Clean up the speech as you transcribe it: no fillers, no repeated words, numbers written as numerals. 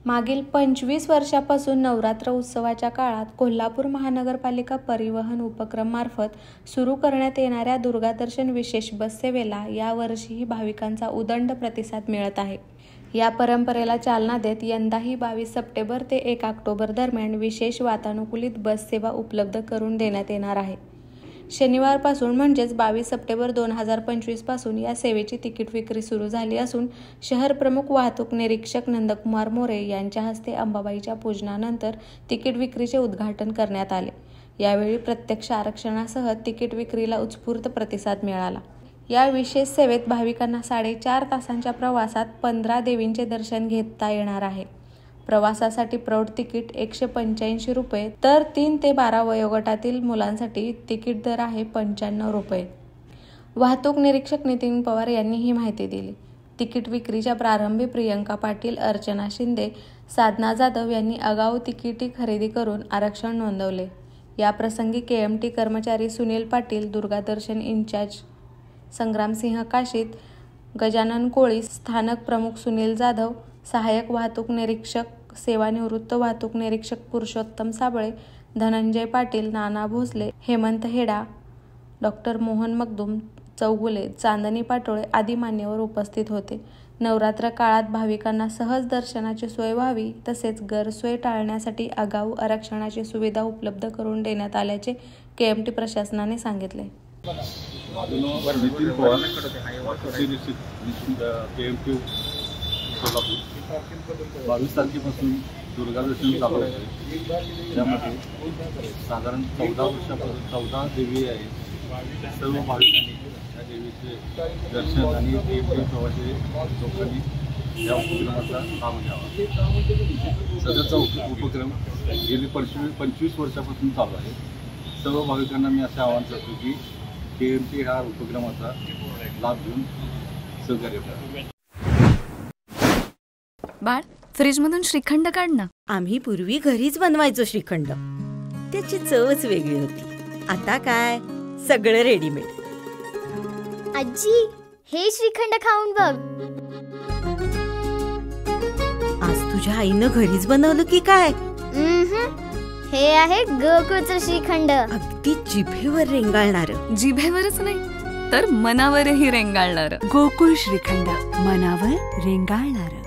मागील 25 वर्षापासून नवरात्र उत्सवाच्या काळात कोल्हापूर महानगरपालिका परिवहन उपक्रमामार्फत सुरू करण्यात येणाऱ्या दुर्गादर्शन विशेष बस सेवेला यावर्षीही भाविकांचा उदंड प्रतिसाद मिळत आहे। या परंपरेला चालना देत यंदाही 22 सप्टेंबर ते 1 ऑक्टोबर दरम्यान विशेष वातानुकूलित बस सेवा उपलब्ध करून देण्यात येणार आहे। शनिवारपासून म्हणजेच 22 सप्टेंबर 2025 पासून या सेवेची तिकीट विक्री सुरू झाली असून शहर प्रमुख वाहतूक निरीक्षक नंदकुमार मोरे यांच्या हस्ते अंबाबाईच्या पूजनानंतर तिकीट विक्रीचे उद्घाटन करण्यात आले। यावेळी प्रत्यक्ष आरक्षणासह तिकीट विक्रीला उत्स्फूर्त प्रतिसाद मिळाला। या विशेष सेवेत भाविकांना 4.5 तासांच्या प्रवासात 15 देवींचे दर्शन घेता येणार आहे। प्रवासासाठी प्रौढ तिकीट 185 रुपये तर 3 ते 12 वयोगटातील मुलांसाठी तिकीट दर आहे 95 रुपये। वाहतूक निरीक्षक नितीन पवार यांनी ही माहिती दिली। तिकीट विक्रीच्या प्रारंभी प्रियंका पाटील, अर्चना शिंदे, साधना जाधव यांनी आगाऊ तिकिटी खरेदी करून आरक्षण नोंदवले। याप्रसंगी केएमटी कर्मचारी सुनील पाटील, दुर्गादर्शन इन्चार्ज संग्रामसिंह काशीत, गजानन कोळी, स्थानक प्रमुख सुनील जाधव, सहाय्यक वाहतूक निरीक्षक, सेवानिवृत्त वाहतूक निरीक्षक पुरुषोत्तम साबळे, धनंजय पाटील, नाना भोसले, हेमंत हेडा, डॉक्टर मोहन मगदूम, चौगुले, चांदणी पाटोळे आदी मान्यवर उपस्थित होते। नवरात्र काळात भाविकांना सहज दर्शनाची सोय व्हावी तसेच गैरसोय टाळण्यासाठी आगाऊ आरक्षणाची सुविधा उपलब्ध करून देण्यात आल्याचे केएमटी प्रशासनाने सांगितले। नितीन पवार, केएमटी कोल्हापूर 22 तारखेपासून दुर्गादर्शन चालू आहे। त्यामध्ये साधारण 14 वर्षापासून 14 देवी आहेत। सर्व भाविकांनी त्या देवीचे दर्शन आणि केएमटी प्रवासी लोकांनी या उपक्रमाचा लाभ घ्यावा। सदरचा उपक्रम गेली 25 वर्षापासून चालू आहे। सर्व भाविकांना मी असे आवाहन करतो की केएमटी हा उपक्रमाचा लाभ घेऊन सहकार्य करा। बाळ, फ्रीजमधून श्रीखंड काढ ना। आम्ही पूर्वी घरीच बनवायचो श्रीखंड, त्याची चवच वेगळी होती। आता काय सगळं रेडीमेड। आजी, हे श्रीखंड खाऊन बघ। आज तुझ्या आईनं घरीच बनवलं की काय? हे आहे गोकुळचं श्रीखंड। अगदी जिभेवर रेंगाळणार। जिभेवरच नाही तर मनावरही रेंगाळणार। गोकुळ श्रीखंड, मनावर रेंगाळणार।